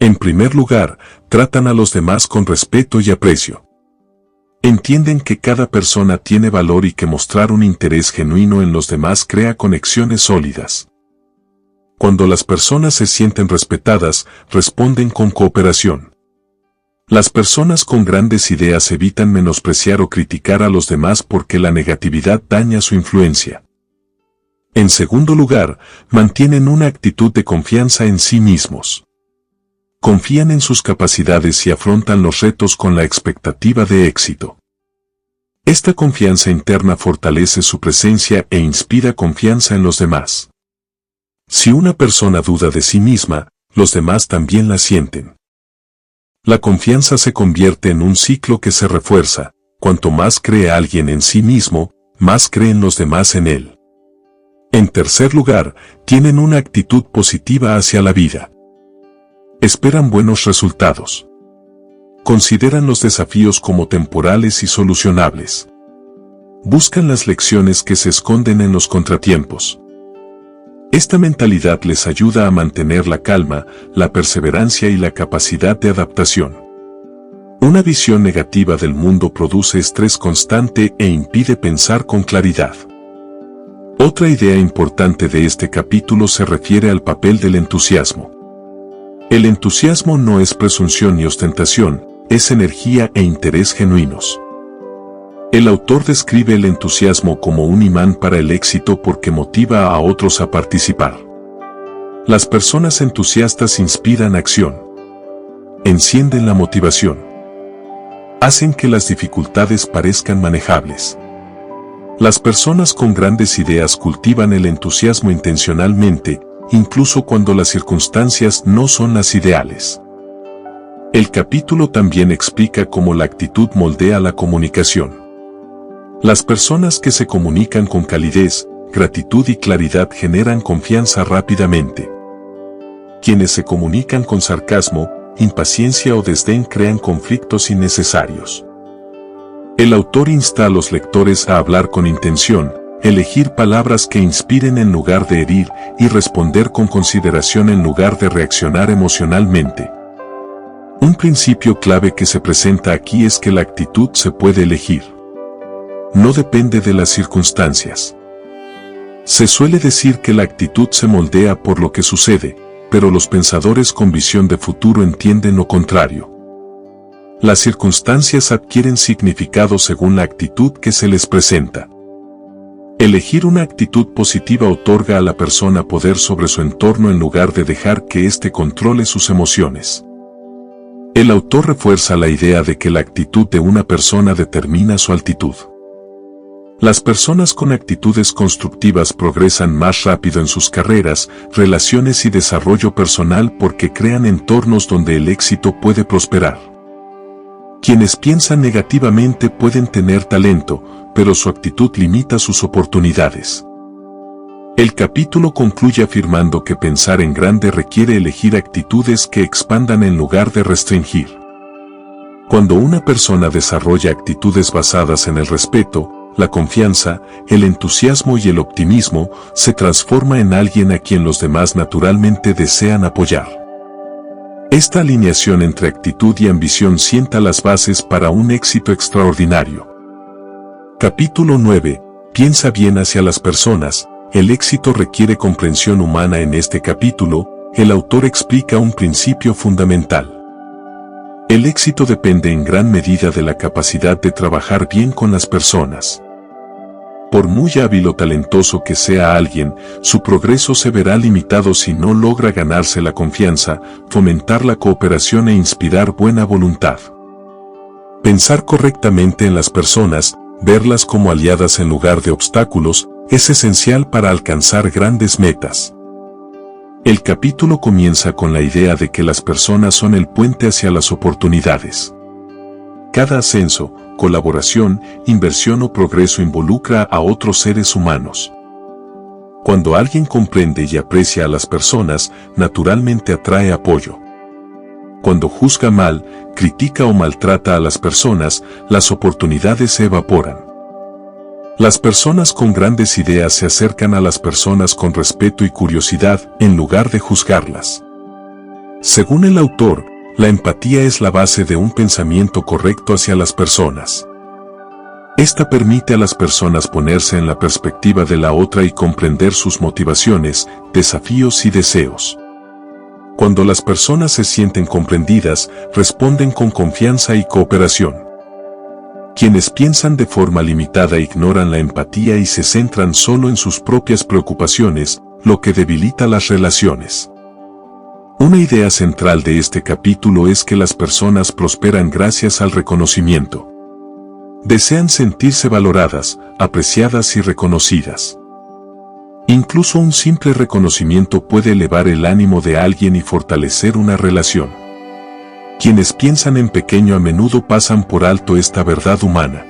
En primer lugar, tratan a los demás con respeto y aprecio. Entienden que cada persona tiene valor y que mostrar un interés genuino en los demás crea conexiones sólidas. Cuando las personas se sienten respetadas, responden con cooperación. Las personas con grandes ideas evitan menospreciar o criticar a los demás porque la negatividad daña su influencia. En segundo lugar, mantienen una actitud de confianza en sí mismos. Confían en sus capacidades y afrontan los retos con la expectativa de éxito. Esta confianza interna fortalece su presencia e inspira confianza en los demás. Si una persona duda de sí misma, los demás también la sienten. La confianza se convierte en un ciclo que se refuerza. Cuanto más cree alguien en sí mismo, más creen los demás en él. En tercer lugar, tienen una actitud positiva hacia la vida. Esperan buenos resultados. Consideran los desafíos como temporales y solucionables. Buscan las lecciones que se esconden en los contratiempos. Esta mentalidad les ayuda a mantener la calma, la perseverancia y la capacidad de adaptación. Una visión negativa del mundo produce estrés constante e impide pensar con claridad. Otra idea importante de este capítulo se refiere al papel del entusiasmo. El entusiasmo no es presunción ni ostentación, es energía e interés genuinos. El autor describe el entusiasmo como un imán para el éxito porque motiva a otros a participar. Las personas entusiastas inspiran acción. Encienden la motivación. Hacen que las dificultades parezcan manejables. Las personas con grandes ideas cultivan el entusiasmo intencionalmente, incluso cuando las circunstancias no son las ideales. El capítulo también explica cómo la actitud moldea la comunicación. Las personas que se comunican con calidez, gratitud y claridad generan confianza rápidamente. Quienes se comunican con sarcasmo, impaciencia o desdén crean conflictos innecesarios. El autor insta a los lectores a hablar con intención, elegir palabras que inspiren en lugar de herir y responder con consideración en lugar de reaccionar emocionalmente. Un principio clave que se presenta aquí es que la actitud se puede elegir. No depende de las circunstancias. Se suele decir que la actitud se moldea por lo que sucede, pero los pensadores con visión de futuro entienden lo contrario. Las circunstancias adquieren significado según la actitud que se les presenta. Elegir una actitud positiva otorga a la persona poder sobre su entorno en lugar de dejar que éste controle sus emociones. El autor refuerza la idea de que la actitud de una persona determina su altitud. Las personas con actitudes constructivas progresan más rápido en sus carreras, relaciones y desarrollo personal porque crean entornos donde el éxito puede prosperar. Quienes piensan negativamente pueden tener talento, pero su actitud limita sus oportunidades. El capítulo concluye afirmando que pensar en grande requiere elegir actitudes que expandan en lugar de restringir. Cuando una persona desarrolla actitudes basadas en el respeto, la confianza, el entusiasmo y el optimismo, se transforma en alguien a quien los demás naturalmente desean apoyar. Esta alineación entre actitud y ambición sienta las bases para un éxito extraordinario. Capítulo 9. Piensa bien hacia las personas. El éxito requiere comprensión humana. En este capítulo, el autor explica un principio fundamental. El éxito depende en gran medida de la capacidad de trabajar bien con las personas. Por muy hábil o talentoso que sea alguien, su progreso se verá limitado si no logra ganarse la confianza, fomentar la cooperación e inspirar buena voluntad. Pensar correctamente en las personas, verlas como aliadas en lugar de obstáculos, es esencial para alcanzar grandes metas. El capítulo comienza con la idea de que las personas son el puente hacia las oportunidades. Cada ascenso, colaboración, inversión o progreso involucra a otros seres humanos. Cuando alguien comprende y aprecia a las personas, naturalmente atrae apoyo. Cuando juzga mal, critica o maltrata a las personas, las oportunidades se evaporan. Las personas con grandes ideas se acercan a las personas con respeto y curiosidad, en lugar de juzgarlas. Según el autor, la empatía es la base de un pensamiento correcto hacia las personas. Esta permite a las personas ponerse en la perspectiva de la otra y comprender sus motivaciones, desafíos y deseos. Cuando las personas se sienten comprendidas, responden con confianza y cooperación. Quienes piensan de forma limitada ignoran la empatía y se centran solo en sus propias preocupaciones, lo que debilita las relaciones. Una idea central de este capítulo es que las personas prosperan gracias al reconocimiento. Desean sentirse valoradas, apreciadas y reconocidas. Incluso un simple reconocimiento puede elevar el ánimo de alguien y fortalecer una relación. Quienes piensan en pequeño a menudo pasan por alto esta verdad humana.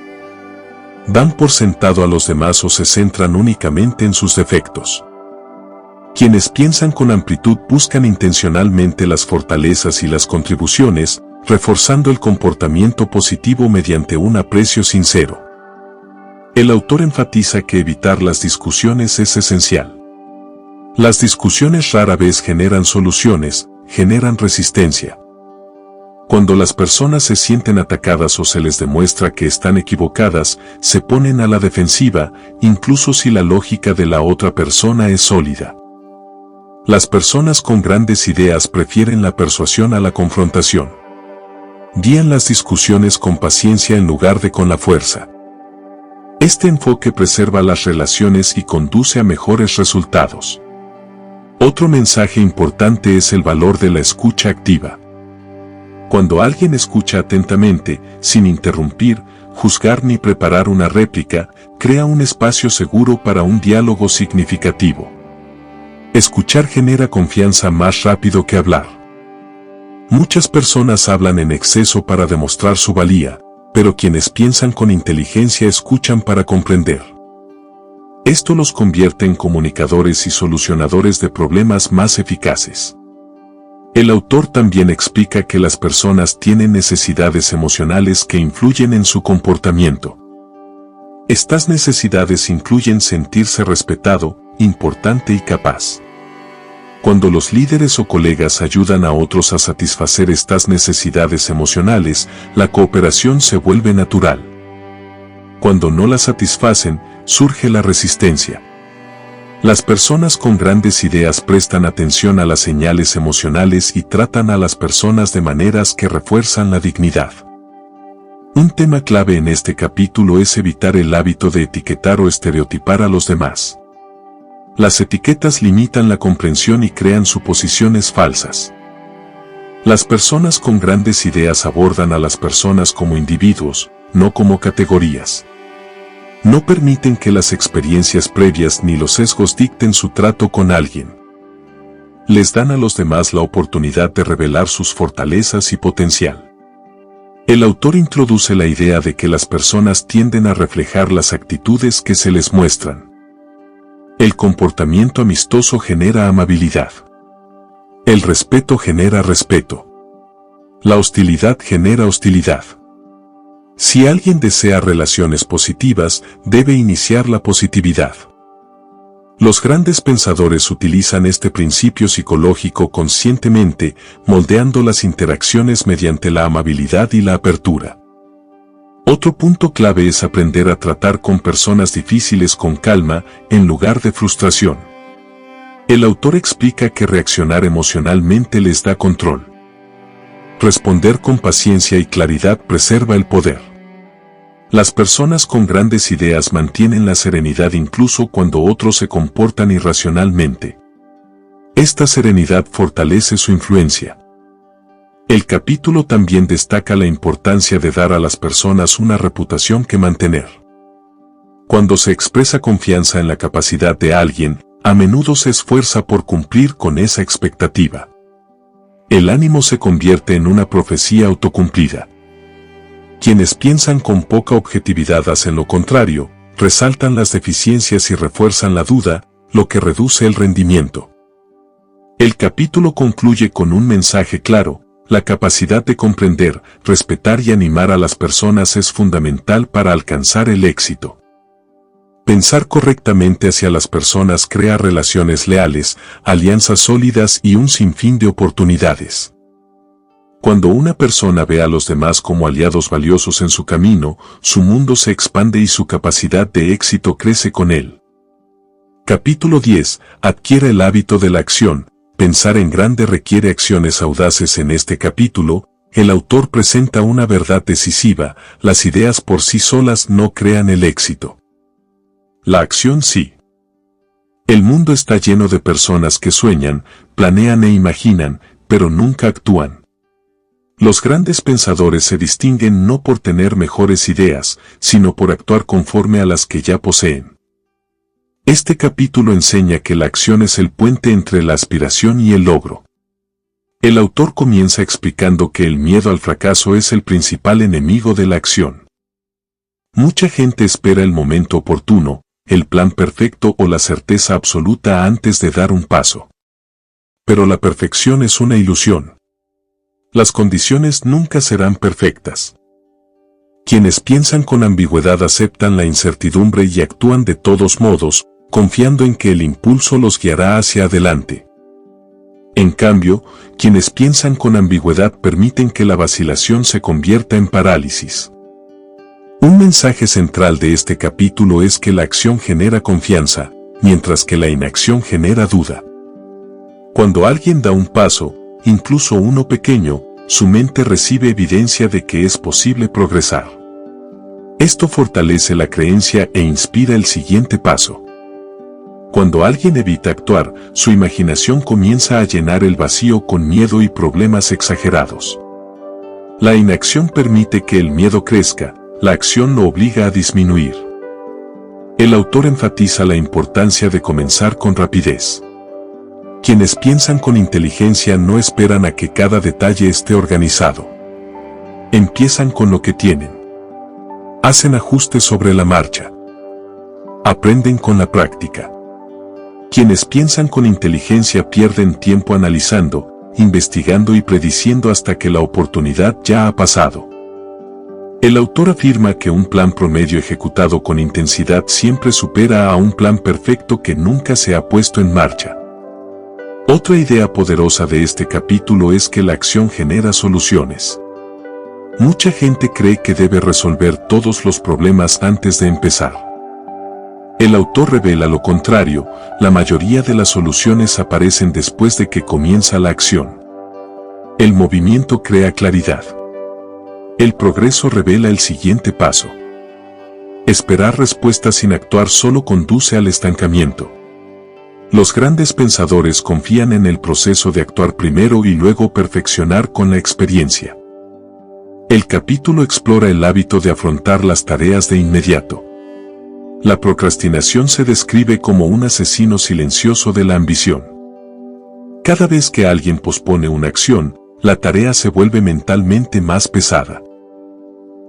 Dan por sentado a los demás o se centran únicamente en sus defectos. Quienes piensan con amplitud buscan intencionalmente las fortalezas y las contribuciones, reforzando el comportamiento positivo mediante un aprecio sincero. El autor enfatiza que evitar las discusiones es esencial. Las discusiones rara vez generan soluciones, generan resistencia. Cuando las personas se sienten atacadas o se les demuestra que están equivocadas, se ponen a la defensiva, incluso si la lógica de la otra persona es sólida. Las personas con grandes ideas prefieren la persuasión a la confrontación. Guían las discusiones con paciencia en lugar de con la fuerza. Este enfoque preserva las relaciones y conduce a mejores resultados. Otro mensaje importante es el valor de la escucha activa. Cuando alguien escucha atentamente, sin interrumpir, juzgar ni preparar una réplica, crea un espacio seguro para un diálogo significativo. Escuchar genera confianza más rápido que hablar. Muchas personas hablan en exceso para demostrar su valía, pero quienes piensan con inteligencia escuchan para comprender. Esto los convierte en comunicadores y solucionadores de problemas más eficaces. El autor también explica que las personas tienen necesidades emocionales que influyen en su comportamiento. Estas necesidades incluyen sentirse respetado, importante y capaz. Cuando los líderes o colegas ayudan a otros a satisfacer estas necesidades emocionales, la cooperación se vuelve natural. Cuando no las satisfacen, surge la resistencia. Las personas con grandes ideas prestan atención a las señales emocionales y tratan a las personas de maneras que refuerzan la dignidad. Un tema clave en este capítulo es evitar el hábito de etiquetar o estereotipar a los demás. Las etiquetas limitan la comprensión y crean suposiciones falsas. Las personas con grandes ideas abordan a las personas como individuos, no como categorías. No permiten que las experiencias previas ni los sesgos dicten su trato con alguien. Les dan a los demás la oportunidad de revelar sus fortalezas y potencial. El autor introduce la idea de que las personas tienden a reflejar las actitudes que se les muestran. El comportamiento amistoso genera amabilidad. El respeto genera respeto. La hostilidad genera hostilidad. Si alguien desea relaciones positivas, debe iniciar la positividad. Los grandes pensadores utilizan este principio psicológico conscientemente, moldeando las interacciones mediante la amabilidad y la apertura. Otro punto clave es aprender a tratar con personas difíciles con calma, en lugar de frustración. El autor explica que reaccionar emocionalmente les da control. Responder con paciencia y claridad preserva el poder. Las personas con grandes ideas mantienen la serenidad incluso cuando otros se comportan irracionalmente. Esta serenidad fortalece su influencia. El capítulo también destaca la importancia de dar a las personas una reputación que mantener. Cuando se expresa confianza en la capacidad de alguien, a menudo se esfuerza por cumplir con esa expectativa. El ánimo se convierte en una profecía autocumplida. Quienes piensan con poca objetividad hacen lo contrario, resaltan las deficiencias y refuerzan la duda, lo que reduce el rendimiento. El capítulo concluye con un mensaje claro: La capacidad de comprender, respetar y animar a las personas es fundamental para alcanzar el éxito. Pensar correctamente hacia las personas crea relaciones leales, alianzas sólidas y un sinfín de oportunidades. Cuando una persona ve a los demás como aliados valiosos en su camino, su mundo se expande y su capacidad de éxito crece con él. Capítulo 10. Adquiere el hábito de la acción. Pensar en grande requiere acciones audaces. En este capítulo, el autor presenta una verdad decisiva: las ideas por sí solas no crean el éxito. La acción sí. El mundo está lleno de personas que sueñan, planean e imaginan, pero nunca actúan. Los grandes pensadores se distinguen no por tener mejores ideas, sino por actuar conforme a las que ya poseen. Este capítulo enseña que la acción es el puente entre la aspiración y el logro. El autor comienza explicando que el miedo al fracaso es el principal enemigo de la acción. Mucha gente espera el momento oportuno, el plan perfecto o la certeza absoluta antes de dar un paso. Pero la perfección es una ilusión. Las condiciones nunca serán perfectas. Quienes piensan con ambigüedad aceptan la incertidumbre y actúan de todos modos, confiando en que el impulso los guiará hacia adelante. En cambio, quienes piensan con ambigüedad permiten que la vacilación se convierta en parálisis. Un mensaje central de este capítulo es que la acción genera confianza, mientras que la inacción genera duda. Cuando alguien da un paso, incluso uno pequeño, su mente recibe evidencia de que es posible progresar. Esto fortalece la creencia e inspira el siguiente paso. Cuando alguien evita actuar, su imaginación comienza a llenar el vacío con miedo y problemas exagerados. La inacción permite que el miedo crezca, la acción lo obliga a disminuir. El autor enfatiza la importancia de comenzar con rapidez. Quienes piensan con inteligencia no esperan a que cada detalle esté organizado. Empiezan con lo que tienen. Hacen ajustes sobre la marcha. Aprenden con la práctica. Quienes piensan con inteligencia pierden tiempo analizando, investigando y prediciendo hasta que la oportunidad ya ha pasado. El autor afirma que un plan promedio ejecutado con intensidad siempre supera a un plan perfecto que nunca se ha puesto en marcha. Otra idea poderosa de este capítulo es que la acción genera soluciones. Mucha gente cree que debe resolver todos los problemas antes de empezar. El autor revela lo contrario: la mayoría de las soluciones aparecen después de que comienza la acción. El movimiento crea claridad. El progreso revela el siguiente paso. Esperar respuestas sin actuar solo conduce al estancamiento. Los grandes pensadores confían en el proceso de actuar primero y luego perfeccionar con la experiencia. El capítulo explora el hábito de afrontar las tareas de inmediato. La procrastinación se describe como un asesino silencioso de la ambición. Cada vez que alguien pospone una acción, la tarea se vuelve mentalmente más pesada.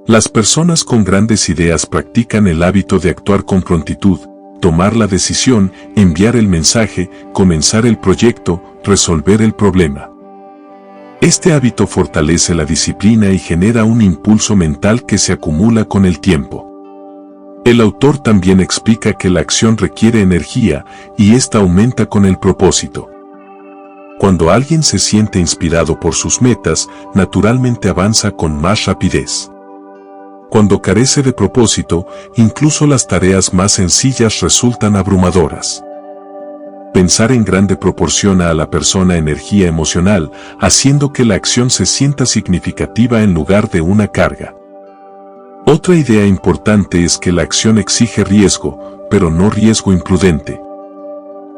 Las personas con grandes ideas practican el hábito de actuar con prontitud, tomar la decisión, enviar el mensaje, comenzar el proyecto, resolver el problema. Este hábito fortalece la disciplina y genera un impulso mental que se acumula con el tiempo. El autor también explica que la acción requiere energía, y esta aumenta con el propósito. Cuando alguien se siente inspirado por sus metas, naturalmente avanza con más rapidez. Cuando carece de propósito, incluso las tareas más sencillas resultan abrumadoras. Pensar en grande proporciona a la persona energía emocional, haciendo que la acción se sienta significativa en lugar de una carga. Otra idea importante es que la acción exige riesgo, pero no riesgo imprudente.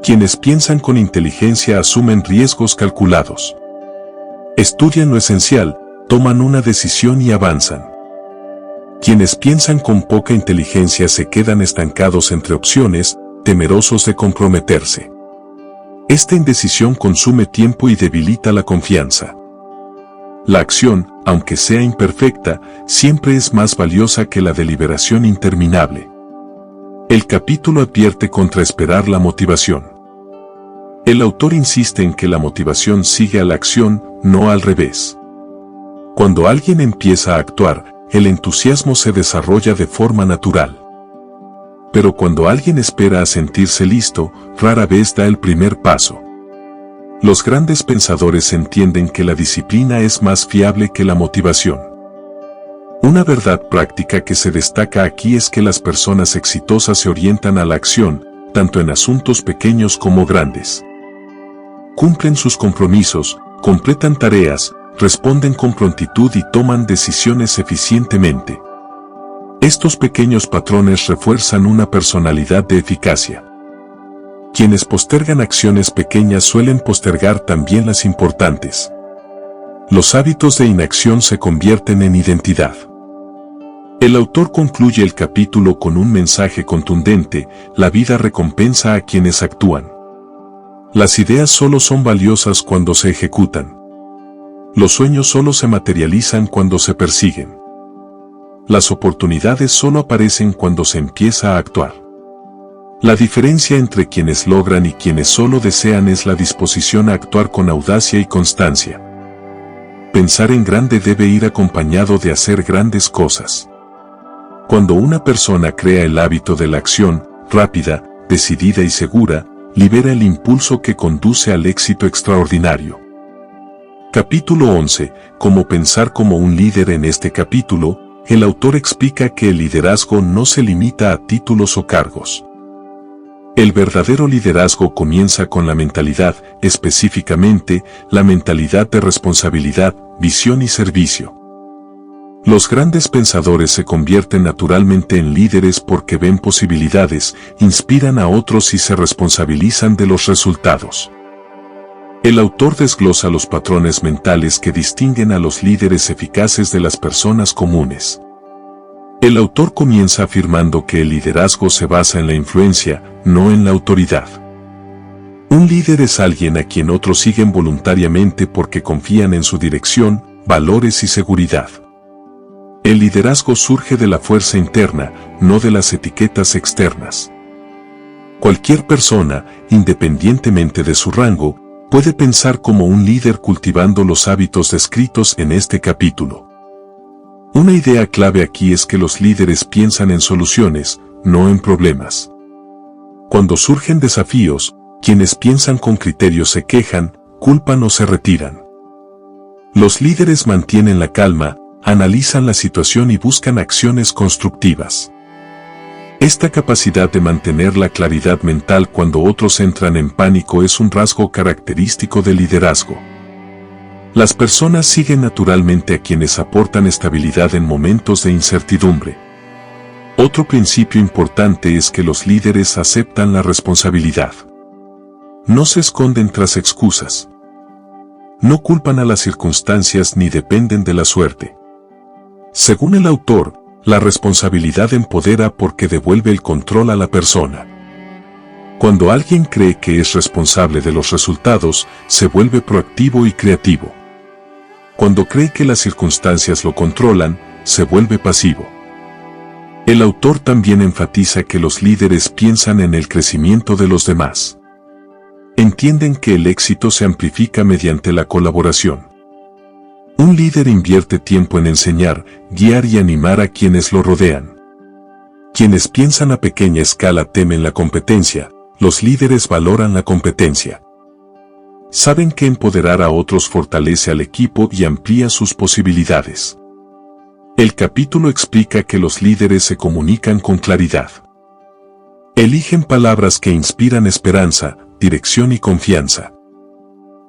Quienes piensan con inteligencia asumen riesgos calculados. Estudian lo esencial, toman una decisión y avanzan. Quienes piensan con poca inteligencia se quedan estancados entre opciones, temerosos de comprometerse. Esta indecisión consume tiempo y debilita la confianza. La acción, aunque sea imperfecta, siempre es más valiosa que la deliberación interminable. El capítulo advierte contra esperar la motivación. El autor insiste en que la motivación sigue a la acción, no al revés. Cuando alguien empieza a actuar, el entusiasmo se desarrolla de forma natural. Pero cuando alguien espera a sentirse listo, rara vez da el primer paso. Los grandes pensadores entienden que la disciplina es más fiable que la motivación. Una verdad práctica que se destaca aquí es que las personas exitosas se orientan a la acción, tanto en asuntos pequeños como grandes. Cumplen sus compromisos, completan tareas, responden con prontitud y toman decisiones eficientemente. Estos pequeños patrones refuerzan una personalidad de eficacia. Quienes postergan acciones pequeñas suelen postergar también las importantes. Los hábitos de inacción se convierten en identidad. El autor concluye el capítulo con un mensaje contundente: la vida recompensa a quienes actúan. Las ideas solo son valiosas cuando se ejecutan. Los sueños solo se materializan cuando se persiguen. Las oportunidades solo aparecen cuando se empieza a actuar. La diferencia entre quienes logran y quienes solo desean es la disposición a actuar con audacia y constancia. Pensar en grande debe ir acompañado de hacer grandes cosas. Cuando una persona crea el hábito de la acción, rápida, decidida y segura, libera el impulso que conduce al éxito extraordinario. Capítulo 11. Cómo pensar como un líder. En este capítulo, el autor explica que el liderazgo no se limita a títulos o cargos. El verdadero liderazgo comienza con la mentalidad, específicamente, la mentalidad de responsabilidad, visión y servicio. Los grandes pensadores se convierten naturalmente en líderes porque ven posibilidades, inspiran a otros y se responsabilizan de los resultados. El autor desglosa los patrones mentales que distinguen a los líderes eficaces de las personas comunes. El autor comienza afirmando que el liderazgo se basa en la influencia, no en la autoridad. Un líder es alguien a quien otros siguen voluntariamente porque confían en su dirección, valores y seguridad. El liderazgo surge de la fuerza interna, no de las etiquetas externas. Cualquier persona, independientemente de su rango, puede pensar como un líder cultivando los hábitos descritos en este capítulo. Una idea clave aquí es que los líderes piensan en soluciones, no en problemas. Cuando surgen desafíos, quienes piensan con criterio se quejan, culpan o se retiran. Los líderes mantienen la calma, analizan la situación y buscan acciones constructivas. Esta capacidad de mantener la claridad mental cuando otros entran en pánico es un rasgo característico del liderazgo. Las personas siguen naturalmente a quienes aportan estabilidad en momentos de incertidumbre. Otro principio importante es que los líderes aceptan la responsabilidad. No se esconden tras excusas. No culpan a las circunstancias ni dependen de la suerte. Según el autor, la responsabilidad empodera porque devuelve el control a la persona. Cuando alguien cree que es responsable de los resultados, se vuelve proactivo y creativo. Cuando cree que las circunstancias lo controlan, se vuelve pasivo. El autor también enfatiza que los líderes piensan en el crecimiento de los demás. Entienden que el éxito se amplifica mediante la colaboración. Un líder invierte tiempo en enseñar, guiar y animar a quienes lo rodean. Quienes piensan a pequeña escala temen la competencia, los líderes valoran la competencia. Saben que empoderar a otros fortalece al equipo y amplía sus posibilidades. El capítulo explica que los líderes se comunican con claridad. Eligen palabras que inspiran esperanza, dirección y confianza.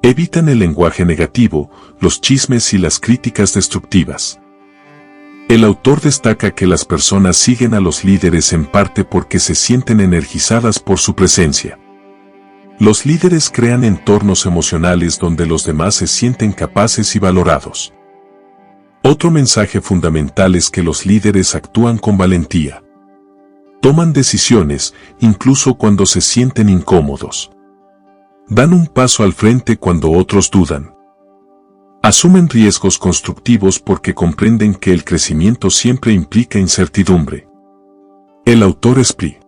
Evitan el lenguaje negativo, los chismes y las críticas destructivas. El autor destaca que las personas siguen a los líderes en parte porque se sienten energizadas por su presencia. Los líderes crean entornos emocionales donde los demás se sienten capaces y valorados. Otro mensaje fundamental es que los líderes actúan con valentía. Toman decisiones, incluso cuando se sienten incómodos. Dan un paso al frente cuando otros dudan. Asumen riesgos constructivos porque comprenden que el crecimiento siempre implica incertidumbre. El autor explica